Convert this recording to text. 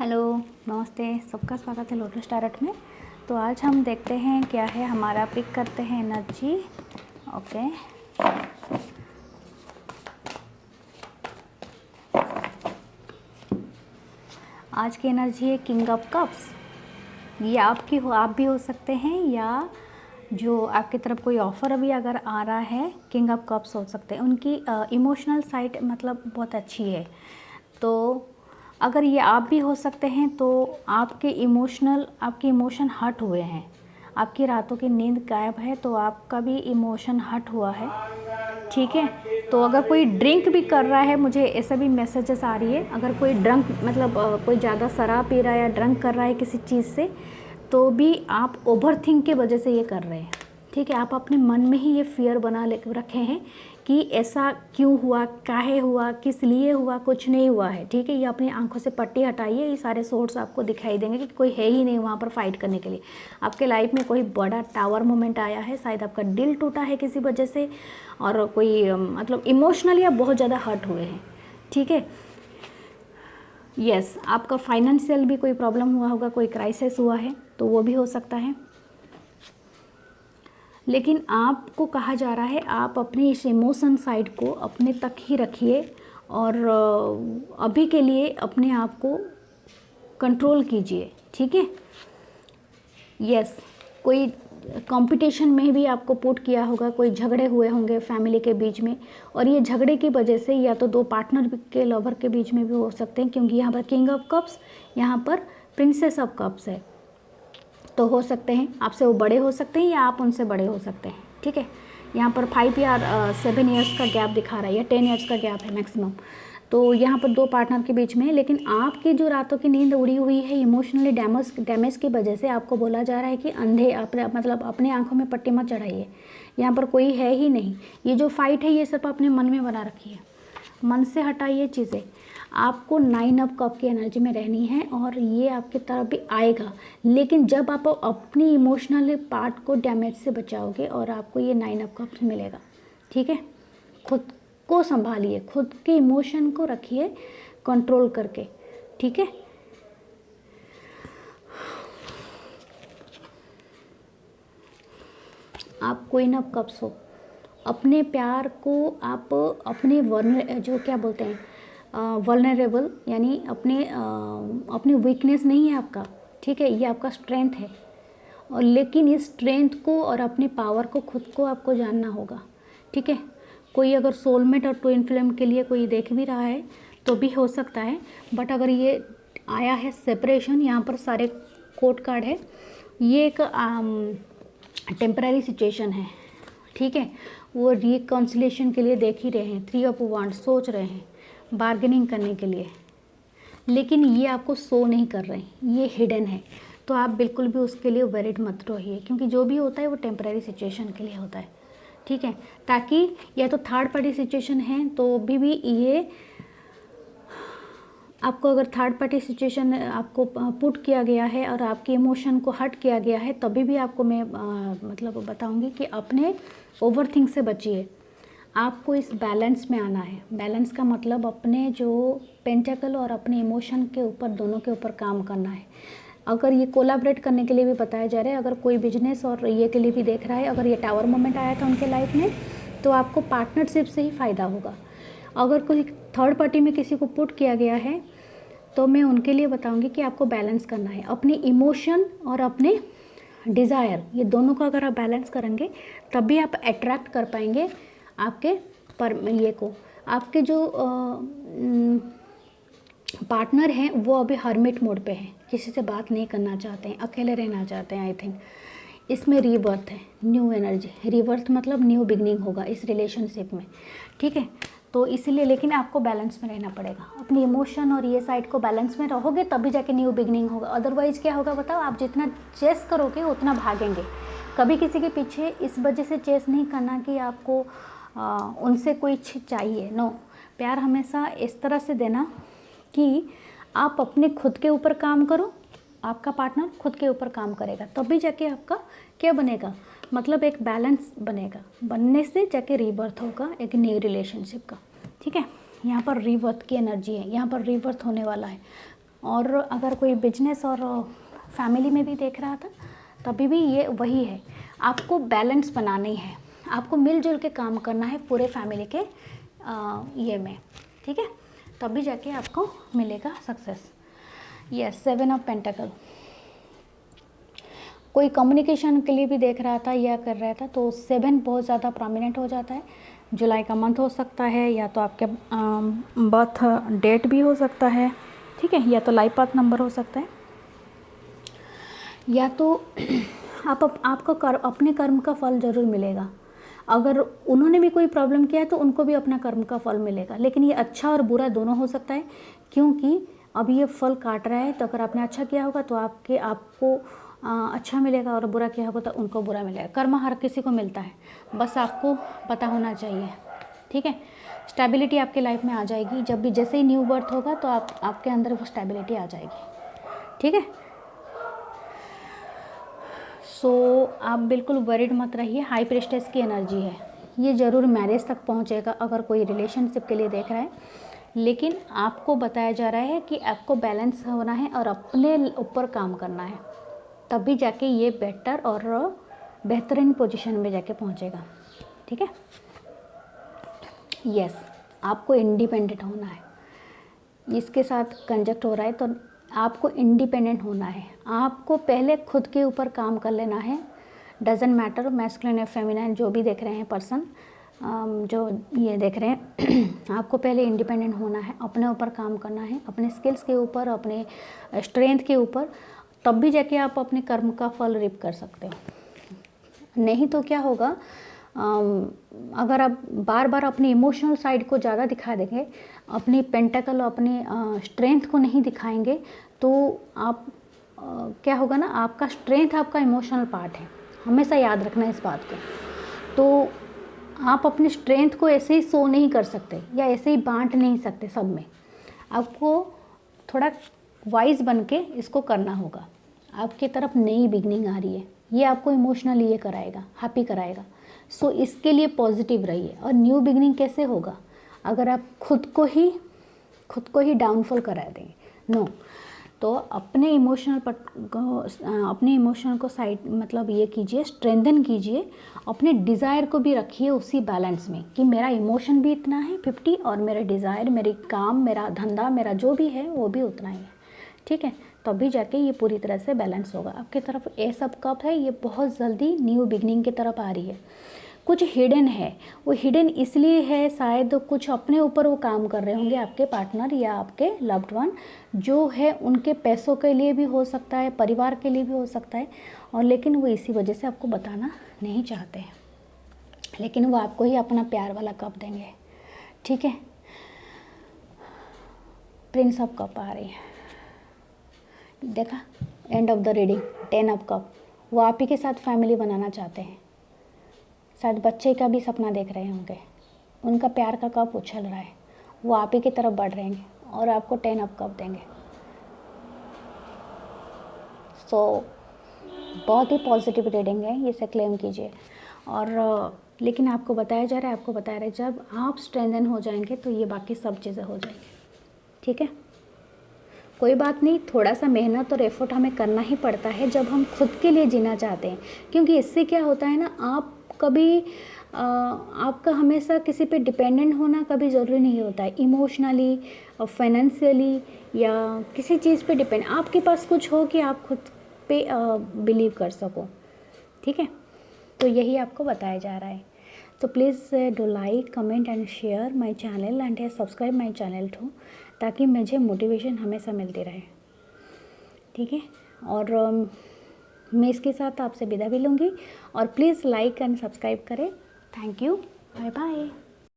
Hello, नमस्ते, सबका स्वागत है लोटस टैरोट में। तो आज हम देखते हैं क्या है हमारा, पिक करते हैं एनर्जी। ओके, आज की एनर्जी है किंग ऑफ कप्स। ये आपकी हो, आप भी हो सकते हैं, या जो आपकी तरफ कोई ऑफ़र अभी अगर आ रहा है, किंग ऑफ कप्स हो सकते हैं। उनकी इमोशनल साइड मतलब बहुत अच्छी है। तो अगर ये आप भी हो सकते हैं तो आपके इमोशन हट हुए हैं, आपकी रातों की नींद गायब है, तो आपका भी इमोशन हट हुआ है। ठीक है, तो अगर कोई ड्रिंक भी कर रहा है, मुझे ऐसे भी मैसेजेस आ रही है, अगर कोई ड्रंक मतलब कोई ज़्यादा शराब पी रहा है या ड्रंक कर रहा है किसी चीज़ से, तो भी आप ओवर थिंक की वजह से ये कर रहे हैं। ठीक है, आप अपने मन में ही ये फियर बना ले रखे हैं कि ऐसा क्यों हुआ, काहे हुआ, किस लिए हुआ, कुछ नहीं हुआ है। ठीक है, ये अपनी आंखों से पट्टी हटाइए, ये सारे सोर्स आपको दिखाई देंगे कि कोई है ही नहीं वहाँ पर फाइट करने के लिए। आपके लाइफ में कोई बड़ा टावर मोमेंट आया है, शायद आपका दिल टूटा है किसी वजह से, और कोई मतलब इमोशनली आप बहुत ज़्यादा हर्ट हुए हैं। ठीक है, यस, आपका फाइनेंशियल भी कोई प्रॉब्लम हुआ होगा, कोई क्राइसिस हुआ है, तो वो भी हो सकता है। लेकिन आपको कहा जा रहा है आप अपनी इस इमोशन साइड को अपने तक ही रखिए, और अभी के लिए अपने आप को कंट्रोल कीजिए। ठीक है, यस, कोई कंपटीशन में भी आपको पुट किया होगा, कोई झगड़े हुए होंगे फैमिली के बीच में, और ये झगड़े की वजह से या तो दो पार्टनर के लवर के बीच में भी हो सकते हैं, क्योंकि यहाँ पर किंग ऑफ कप्स, यहाँ पर प्रिंसेस ऑफ कप्स है। तो हो सकते हैं आपसे वो बड़े हो सकते हैं या आप उनसे बड़े हो सकते हैं। ठीक है, यहाँ पर 5 या 7 ईयर्स का गैप दिखा रहा है, या 10 ईयर्स का गैप है मैक्सिमम। तो यहाँ पर दो पार्टनर के बीच में है, लेकिन आपकी जो रातों की नींद उड़ी हुई है इमोशनली डैमेज की वजह से, आपको बोला जा रहा है कि अंधे अपने मतलब अपने आंखों में पट्टी मत चढ़ाइए, यहाँ पर कोई है ही नहीं। ये जो फाइट है ये सिर्फ अपने मन में बना रखी है, मन से हटाइए चीज़ें। आपको 9 ऑफ कप की एनर्जी में रहनी है, और ये आपकी तरफ भी आएगा, लेकिन जब आप अपनी इमोशनल पार्ट को डैमेज से बचाओगे और आपको ये 9 ऑफ कप्स मिलेगा। ठीक है, खुद को संभालिए, खुद के इमोशन को रखिए कंट्रोल करके। ठीक है, आप क्वीन ऑफ कप्स हो। अपने प्यार को आप अपने जो क्या बोलते हैं वल्नरेबल, यानी अपनी वीकनेस नहीं है आपका। ठीक है, ये आपका स्ट्रेंथ है, और लेकिन इस स्ट्रेंथ को और अपने पावर को खुद को आपको जानना होगा। ठीक है, कोई अगर सोलमेट और ट्विन फ्लेम के लिए कोई देख भी रहा है तो भी हो सकता है, बट अगर ये आया है सेपरेशन, यहाँ पर सारे कोर्ट कार्ड है, ये एक टेम्पररी सिचुएशन है। ठीक है, वो रिकॉन्सिलेशन के लिए देख ही रहे हैं, 3 ऑफ वांड सोच रहे हैं बार्गेनिंग करने के लिए, लेकिन ये आपको शो नहीं कर रहे हैं, ये हिडन है। तो आप बिल्कुल भी उसके लिए वरीड मत रहिए, क्योंकि जो भी होता है वो टेम्पररी सिचुएशन के लिए होता है। ठीक है, ताकि या तो थर्ड पार्टी सिचुएशन है तो भी ये आपको, अगर थर्ड पार्टी सिचुएशन आपको पुट किया गया है और आपके इमोशन को हर्ट किया गया है, तभी भी आपको मैं मतलब बताऊंगी कि अपने ओवर थिंक से बचिए। आपको इस बैलेंस में आना है। बैलेंस का मतलब अपने जो पेंटेकल और अपने इमोशन के ऊपर, दोनों के ऊपर काम करना है। अगर ये कोलैबोरेट करने के लिए भी बताया जा रहा है, अगर कोई बिजनेस और ये के लिए भी देख रहा है, अगर ये टावर मोमेंट आया था उनके लाइफ में, तो आपको पार्टनरशिप से ही फ़ायदा होगा। अगर कोई थर्ड पार्टी में किसी को पुट किया गया है, तो मैं उनके लिए बताऊंगी कि आपको बैलेंस करना है अपनी इमोशन और अपने डिज़ायर, ये दोनों का अगर आप बैलेंस करेंगे तभी आप अट्रैक्ट कर पाएंगे आपके ये को। आपके जो पार्टनर हैं वो अभी हर्मिट मोड पे हैं, किसी से बात नहीं करना चाहते हैं, अकेले रहना चाहते हैं। आई थिंक इसमें रीबर्थ है, न्यू एनर्जी। रीबर्थ मतलब न्यू बिगनिंग होगा इस रिलेशनशिप में। ठीक है, तो इसीलिए लेकिन आपको बैलेंस में रहना पड़ेगा, अपनी इमोशन और ये साइड को बैलेंस में रहोगे तभी जाके न्यू बिगनिंग होगा। अदरवाइज़ क्या होगा बताओ, आप जितना चेस करोगे उतना भागेंगे। कभी किसी के पीछे इस वजह से चेस नहीं करना कि आपको उनसे कोई चाहिए, नो। प्यार हमेशा इस तरह से देना कि आप अपने खुद के ऊपर काम करो, आपका पार्टनर खुद के ऊपर काम करेगा, तभी जाके आपका क्या बनेगा, मतलब एक बैलेंस बनेगा। बनने से जाके रीबर्थ होगा एक न्यू रिलेशनशिप का। ठीक है, यहाँ पर रीबर्थ की एनर्जी है, यहाँ पर रीबर्थ होने वाला है। और अगर कोई बिजनेस और फैमिली में भी देख रहा था तभी भी ये वही है, आपको बैलेंस बनानी है, आपको मिलजुल के काम करना है पूरे फैमिली के ये में, ठीक है, तभी जाके आपको मिलेगा सक्सेस। Yes, 7 of पेंटाकल। कोई कम्युनिकेशन के लिए भी देख रहा था या कर रहा था तो 7 बहुत ज़्यादा प्रोमिनेंट हो जाता है। जुलाई का मंथ हो सकता है, या तो आपके बर्थ डेट भी हो सकता है, ठीक है, या तो लाइफ पाथ नंबर हो सकता है, या तो आपका अपने कर्म का फल ज़रूर मिलेगा। अगर उन्होंने भी कोई प्रॉब्लम किया है तो उनको भी अपना कर्म का फल मिलेगा, लेकिन ये अच्छा और बुरा दोनों हो सकता है, क्योंकि अब ये फल काट रहा है। तो अगर आपने अच्छा किया होगा तो आपको अच्छा मिलेगा, और बुरा किया होगा तो उनको बुरा मिलेगा। कर्म हर किसी को मिलता है, बस आपको पता होना चाहिए, ठीक है। स्टेबिलिटी आपके लाइफ में आ जाएगी, जब भी जैसे ही न्यू बर्थ होगा तो आपके अंदर वो स्टेबिलिटी आ जाएगी, ठीक है। सो आप बिल्कुल वरीड मत रहिए। हाई प्रेस्टेस की एनर्जी है, ये ज़रूर मैरिज तक पहुंचेगा अगर कोई रिलेशनशिप के लिए देख रहा है, लेकिन आपको बताया जा रहा है कि आपको बैलेंस होना है और अपने ऊपर काम करना है, तभी जाके ये बेटर और बेहतरीन पोजीशन में जाके पहुंचेगा, ठीक है। यस, आपको इंडिपेंडेंट होना है, इसके साथ कंजक्ट हो रहा है तो आपको इंडिपेंडेंट होना है। आपको पहले खुद के ऊपर काम कर लेना है, डजेंट मैटर मैस्कुलिन या फेमिनिन जो भी देख रहे हैं पर्सन, जो ये देख रहे हैं आपको पहले इंडिपेंडेंट होना है, अपने ऊपर काम करना है, अपने स्किल्स के ऊपर, अपने स्ट्रेंथ के ऊपर, तब भी जाके आप अपने कर्म का फल रिप कर सकते हो। नहीं तो क्या होगा, अगर आप बार बार अपनी इमोशनल साइड को ज़्यादा दिखा देंगे, अपनी पेंटाकल अपनी स्ट्रेंथ को नहीं दिखाएंगे, तो आप क्या होगा ना, आपका स्ट्रेंथ आपका इमोशनल पार्ट है, हमेशा याद रखना इस बात को। तो आप अपने स्ट्रेंथ को ऐसे ही शो नहीं कर सकते या ऐसे ही बांट नहीं सकते सब में, आपको थोड़ा वाइज बन के इसको करना होगा। आपकी तरफ नई बिगनिंग आ रही है, ये आपको इमोशनली ये कराएगा, हैप्पी कराएगा। सो इसके लिए पॉजिटिव रहिए। और न्यू बिगनिंग कैसे होगा, अगर आप खुद को ही डाउनफॉल करा देंगे, नो। तो अपने इमोशनल को साइड मतलब ये कीजिए, स्ट्रेंथन कीजिए, अपने डिज़ायर को भी रखिए उसी बैलेंस में कि मेरा इमोशन भी इतना है 50 और मेरा डिज़ायर, मेरी काम, मेरा धंधा, मेरा जो भी है वो भी उतना ही है, ठीक है। तभी जाके ये पूरी तरह से बैलेंस होगा। आपकी तरफ ये सब कप है, ये बहुत जल्दी न्यू बिगनिंग की तरफ आ रही है। कुछ हिडन है, वो हिडन इसलिए है, शायद कुछ अपने ऊपर वो काम कर रहे होंगे, आपके पार्टनर या आपके लव्ड वन जो है, उनके पैसों के लिए भी हो सकता है, परिवार के लिए भी हो सकता है, और लेकिन वो इसी वजह से आपको बताना नहीं चाहते हैं, लेकिन वो आपको ही अपना प्यार वाला कप देंगे, ठीक है। प्रिंस ऑफ कप आ रही है, देखा, end of the reading, 10 of cup. वो आप ही के साथ फैमिली बनाना चाहते हैं, शायद बच्चे का भी सपना देख रहे होंगे, उनका प्यार का कप उछल रहा है, वो आप ही की तरफ बढ़ रहे हैं और आपको 10 ऑफ कप देंगे। सो बहुत ही पॉजिटिव रीडिंग है, इसे क्लेम कीजिए। और लेकिन आपको बताया जा रहा है, जब आप स्ट्रेंथन हो जाएंगे तो ये बाकी सब चीज़ें हो जाएंगी, ठीक है। कोई बात नहीं, थोड़ा सा मेहनत और एफर्ट हमें करना ही पड़ता है जब हम खुद के लिए जीना चाहते हैं, क्योंकि इससे क्या होता है ना, आप कभी आपका हमेशा किसी पे डिपेंडेंट होना कभी ज़रूरी नहीं होता है, इमोशनली और फाइनेंशियली या किसी चीज़ पे डिपेंड, आपके पास कुछ हो कि आप खुद पे बिलीव कर सको, ठीक है। तो यही आपको बताया जा रहा है। तो please do like, comment and share my channel and subscribe my channel to, ताकि मुझे मोटिवेशन हमेशा मिलती रहे, ठीक है। और मैं इसके साथ आपसे विदा भी लूँगी, और प्लीज़ लाइक एंड सब्सक्राइब करें। Thank you, bye bye.